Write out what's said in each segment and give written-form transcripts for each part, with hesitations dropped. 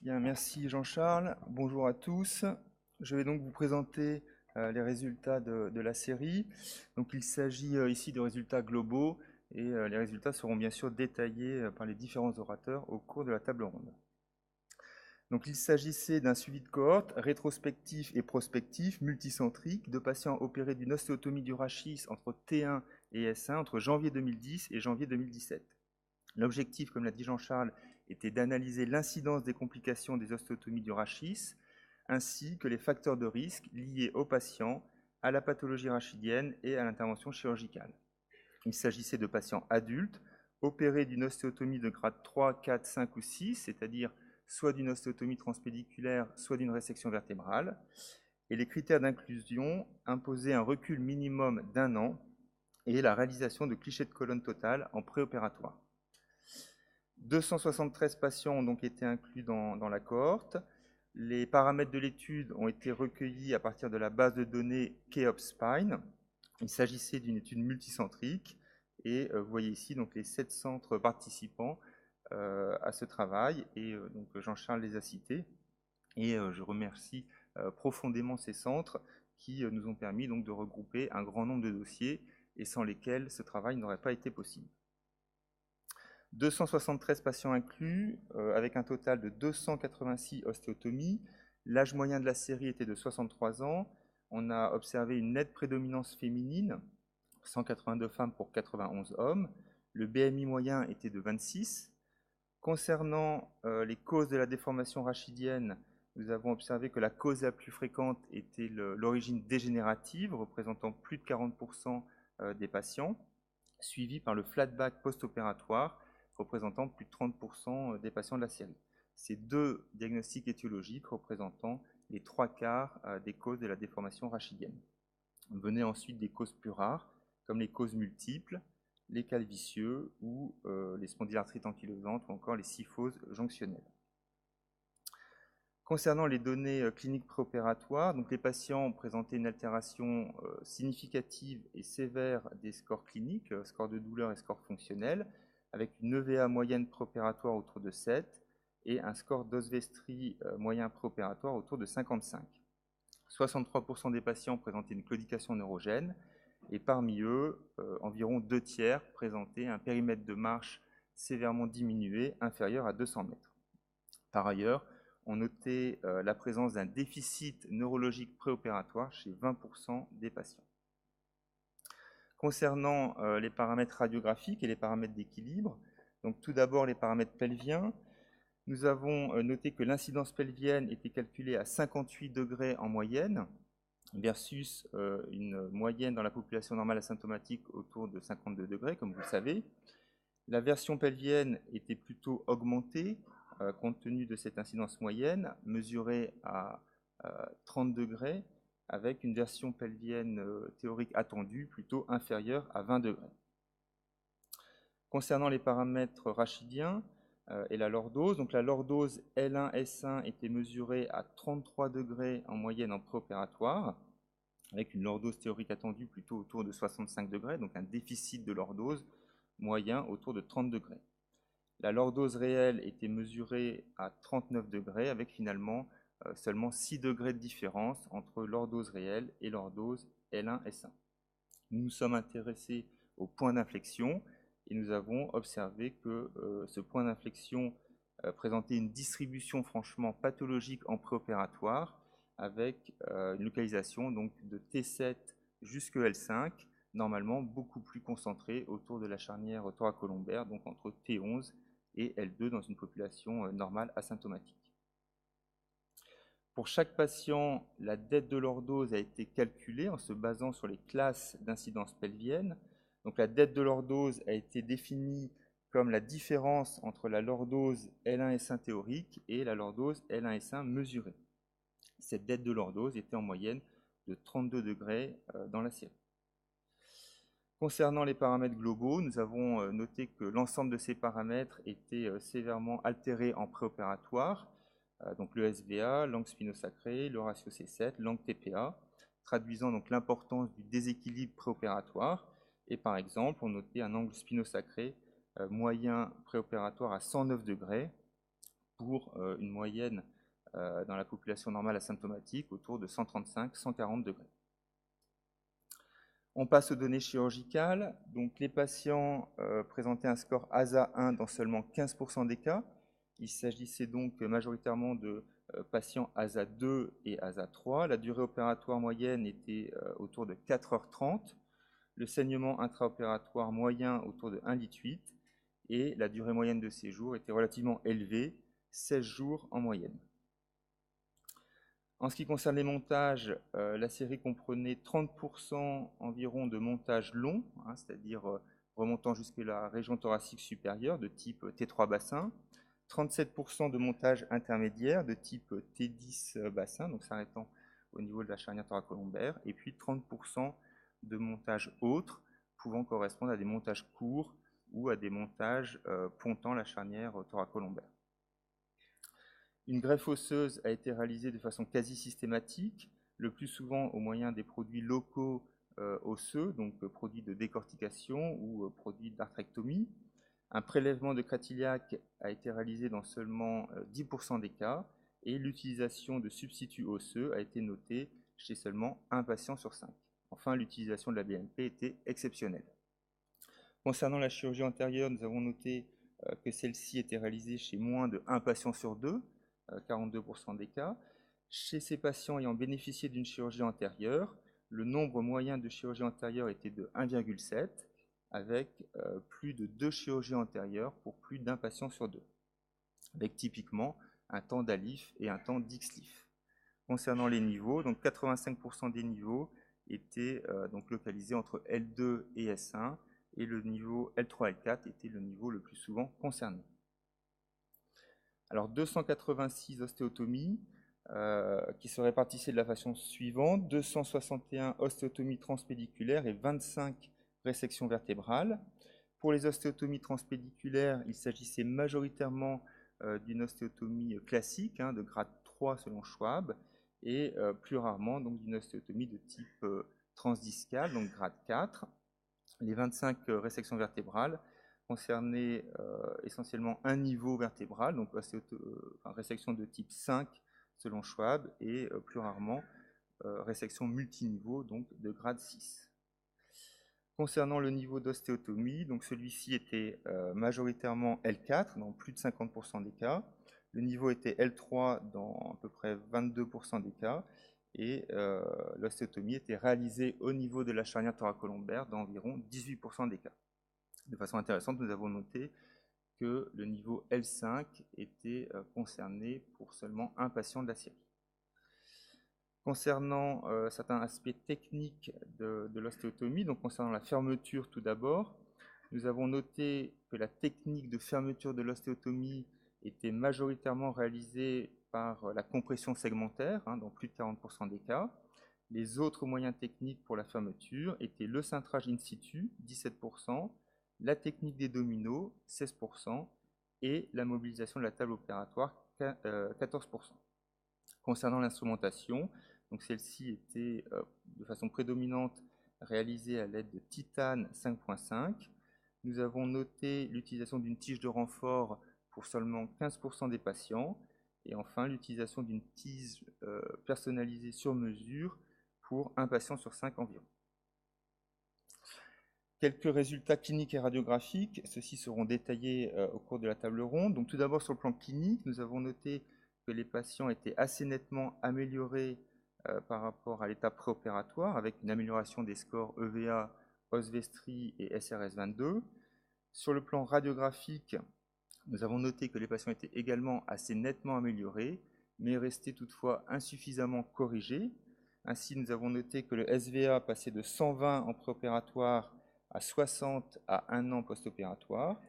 Bien, merci Jean-Charles. Bonjour à tous. Je vais donc vous présenter les résultats de la série. Donc, il s'agit ici de résultats globaux et les résultats seront bien sûr détaillés par les différents orateurs au cours de la table ronde. Donc, il s'agissait d'un suivi de cohorte rétrospectif et prospectif multicentrique de patients opérés d'une ostéotomie du rachis entre T1 et S1 entre janvier 2010 et janvier 2017. L'objectif, comme l'a dit Jean-Charles, était d'analyser l'incidence des complications des ostéotomies du rachis, ainsi que les facteurs de risque liés aux patients, à la pathologie rachidienne et à l'intervention chirurgicale. Il s'agissait de patients adultes opérés d'une ostéotomie de grade 3, 4, 5 ou 6, c'est-à-dire soit d'une ostéotomie transpédiculaire, soit d'une résection vertébrale. Et les critères d'inclusion imposaient un recul minimum d'1 an et la réalisation de clichés de colonne totale en préopératoire. 273 patients ont donc été inclus dans la cohorte. Les paramètres de l'étude ont été recueillis à partir de la base de données KEOP-SPINE. Il s'agissait d'une étude multicentrique et vous voyez ici donc les 7 centres participants à ce travail et donc Jean-Charles les a cités et je remercie profondément ces centres qui nous ont permis donc de regrouper un grand nombre de dossiers et sans lesquels ce travail n'aurait pas été possible. 273 patients inclus, avec un total de 286 ostéotomies. L'âge moyen de la série était de 63 ans. On a observé une nette prédominance féminine, 182 femmes pour 91 hommes. Le BMI moyen était de 26. Concernant les causes de la déformation rachidienne, nous avons observé que la cause la plus fréquente était l'origine dégénérative, représentant plus de 40% des patients, suivi par le flatback post-opératoire, représentant plus de 30% des patients de la série. Ces deux diagnostics étiologiques représentant les 3/4 des causes de la déformation rachidienne. Venaient ensuite des causes plus rares, comme les causes multiples, les calvicieux ou les spondylarthrites ankylosantes ou encore les kyphoses jonctionnelles. Concernant les données cliniques préopératoires, donc les patients ont présenté une altération significative et sévère des scores cliniques, score de douleur et score fonctionnel, avec une EVA moyenne préopératoire autour de 7 et un score d'Oswestry moyen préopératoire autour de 55. 63% des patients présentaient une claudication neurogène et parmi eux, environ 2/3 présentaient un périmètre de marche sévèrement diminué, inférieur à 200 mètres. Par ailleurs, on notait la présence d'un déficit neurologique préopératoire chez 20% des patients. Concernant les paramètres radiographiques et les paramètres d'équilibre, donc tout d'abord les paramètres pelviens, nous avons noté que l'incidence pelvienne était calculée à 58 degrés en moyenne, versus une moyenne dans la population normale asymptomatique autour de 52 degrés, comme vous le savez. La version pelvienne était plutôt augmentée, compte tenu de cette incidence moyenne, mesurée à 30 degrés, avec une version pelvienne théorique attendue plutôt inférieure à 20 degrés. Concernant les paramètres rachidiens et la lordose, donc la lordose L1-S1 était mesurée à 33 degrés en moyenne en préopératoire, avec une lordose théorique attendue plutôt autour de 65 degrés, donc un déficit de lordose moyen autour de 30 degrés. La lordose réelle était mesurée à 39 degrés, avec finalement seulement 6 degrés de différence entre lordose réelle et lordose L1-S1. Nous nous sommes intéressés au point d'inflexion et nous avons observé que ce point d'inflexion présentait une distribution franchement pathologique en préopératoire avec une localisation donc, de T7 jusqu'à L5, normalement beaucoup plus concentrée autour de la charnière thoracolombaire, donc entre T11 et L2 dans une population normale asymptomatique. Pour chaque patient, la dette de lordose a été calculée en se basant sur les classes d'incidence pelvienne. Donc la dette de lordose a été définie comme la différence entre la lordose L1-S1 théorique et la lordose L1-S1 mesurée. Cette dette de lordose était en moyenne de 32 degrés dans la série. Concernant les paramètres globaux, nous avons noté que l'ensemble de ces paramètres étaient sévèrement altérés en préopératoire, donc le SVA, l'angle spino-sacré, le ratio C7, l'angle TPA, traduisant donc l'importance du déséquilibre préopératoire. Et par exemple, on notait un angle spino-sacré moyen préopératoire à 109 degrés, pour une moyenne dans la population normale asymptomatique autour de 135-140 degrés. On passe aux données chirurgicales. Donc, les patients présentaient un score ASA 1 dans seulement 15% des cas. Il s'agissait donc majoritairement de patients ASA 2 et ASA 3. La durée opératoire moyenne était autour de 4h30. Le saignement intraopératoire moyen autour de 1,8 litre. Et la durée moyenne de séjour était relativement élevée, 16 jours en moyenne. En ce qui concerne les montages, la série comprenait 30% environ de montages longs, c'est-à-dire remontant jusqu'à la région thoracique supérieure de type T3 bassin, 37% de montages intermédiaires de type T10 bassin, donc s'arrêtant au niveau de la charnière thoracolombaire, et puis 30% de montages autres, pouvant correspondre à des montages courts ou à des montages pontant la charnière thoracolombaire. Une greffe osseuse a été réalisée de façon quasi systématique, le plus souvent au moyen des produits locaux osseux, donc produits de décortication ou produits d'arthrectomie. Un prélèvement de crête iliaque a été réalisé dans seulement 10% des cas, et l'utilisation de substituts osseux a été notée chez seulement un patient sur 5. Enfin, l'utilisation de la BMP était exceptionnelle. Concernant la chirurgie antérieure, nous avons noté que celle-ci était réalisée chez moins de 1 patient sur 2, 42% des cas. Chez ces patients ayant bénéficié d'une chirurgie antérieure, le nombre moyen de chirurgies antérieures était de 1,7, avec plus de 2 chirurgies antérieures pour plus d'un patient sur 2, avec typiquement un temps d'ALIF et un temps d'XLIF. Concernant les niveaux, donc 85% des niveaux étaient donc localisés entre L2 et S1, et le niveau L3 L4 était le niveau le plus souvent concerné. Alors 286 ostéotomies qui se répartissaient de la façon suivante: 261 ostéotomies transpédiculaires et 25 résections vertébrales. Pour les ostéotomies transpédiculaires, il s'agissait majoritairement d'une ostéotomie classique, de grade 3 selon Schwab, et plus rarement d'une ostéotomie de type transdiscal, donc grade 4. Les 25 résections vertébrales concernaient essentiellement un niveau vertébral, donc résection de type 5 selon Schwab, et plus rarement résection multiniveau, donc de grade 6. Concernant le niveau d'ostéotomie, donc celui-ci était majoritairement L4 dans plus de 50% des cas. Le niveau était L3 dans à peu près 22% des cas, et l'ostéotomie était réalisée au niveau de la charnière thoracolombaire dans environ 18% des cas. De façon intéressante, nous avons noté que le niveau L5 était concerné pour seulement un patient de la série. Concernant certains aspects techniques de l'ostéotomie, donc concernant la fermeture tout d'abord, nous avons noté que la technique de fermeture de l'ostéotomie était majoritairement réalisée par la compression segmentaire, dans plus de 40% des cas. Les autres moyens techniques pour la fermeture étaient le cintrage in situ, 17%, la technique des dominos, 16%, et la mobilisation de la table opératoire, 14%. Concernant l'instrumentation, donc celle-ci était de façon prédominante réalisée à l'aide de titane 5.5. Nous avons noté l'utilisation d'une tige de renfort pour seulement 15% des patients, et enfin l'utilisation d'une tige personnalisée sur mesure pour un patient sur 5 environ. Quelques résultats cliniques et radiographiques, ceux-ci seront détaillés au cours de la table ronde. Donc tout d'abord sur le plan clinique, nous avons noté que les patients étaient assez nettement améliorés par rapport à l'état préopératoire, avec une amélioration des scores EVA, Oswestry et SRS-22. Sur le plan radiographique, nous avons noté que les patients étaient également assez nettement améliorés, mais restaient toutefois insuffisamment corrigés. Ainsi, nous avons noté que le SVA passait de 120 en préopératoire à 60 à 1 an post-opératoire.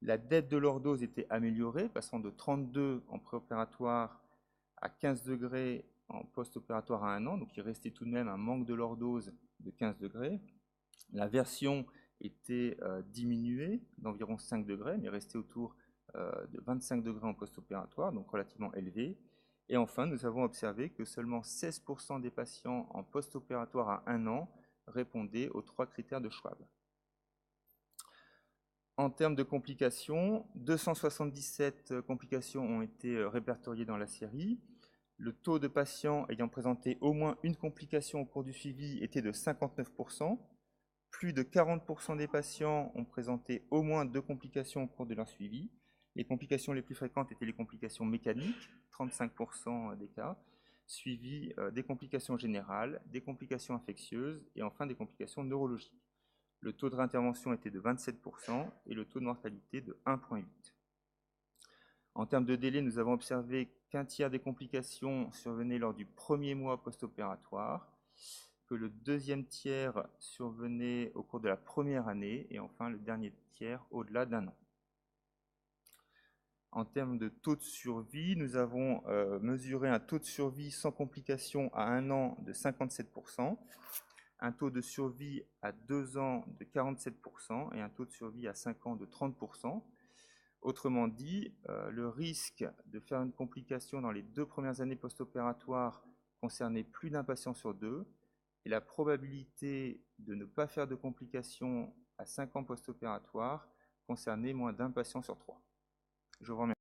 La dette de lordose était améliorée, passant de 32 en préopératoire à 15 degrés en post-opératoire à 1 an, donc il restait tout de même un manque de lordose de 15 degrés. La version était diminuée d'environ 5 degrés, mais restait autour de 25 degrés en post-opératoire, donc relativement élevé. Et enfin, nous avons observé que seulement 16% des patients en post-opératoire à 1 an répondaient aux 3 critères de Schwab. En termes de complications, 277 complications ont été répertoriées dans la série. Le taux de patients ayant présenté au moins une complication au cours du suivi était de 59%. Plus de 40% des patients ont présenté au moins 2 complications au cours de leur suivi. Les complications les plus fréquentes étaient les complications mécaniques, 35% des cas, suivies des complications générales, des complications infectieuses et enfin des complications neurologiques. Le taux de réintervention était de 27% et le taux de mortalité de 1,8. En termes de délai, nous avons observé qu'un tiers des complications survenaient lors du premier mois post-opératoire, que le deuxième tiers survenait au cours de la première année et enfin le dernier tiers au-delà d'1 an. En termes de taux de survie, nous avons mesuré un taux de survie sans complications à 1 an de 57%, un taux de survie à 2 ans de 47% et un taux de survie à 5 ans de 30%. Autrement dit, le risque de faire une complication dans les 2 premières années post-opératoires concernait plus d'un patient sur 2, et la probabilité de ne pas faire de complications à 5 ans post-opératoires concernait moins d'un patient sur 3. Je vous remercie.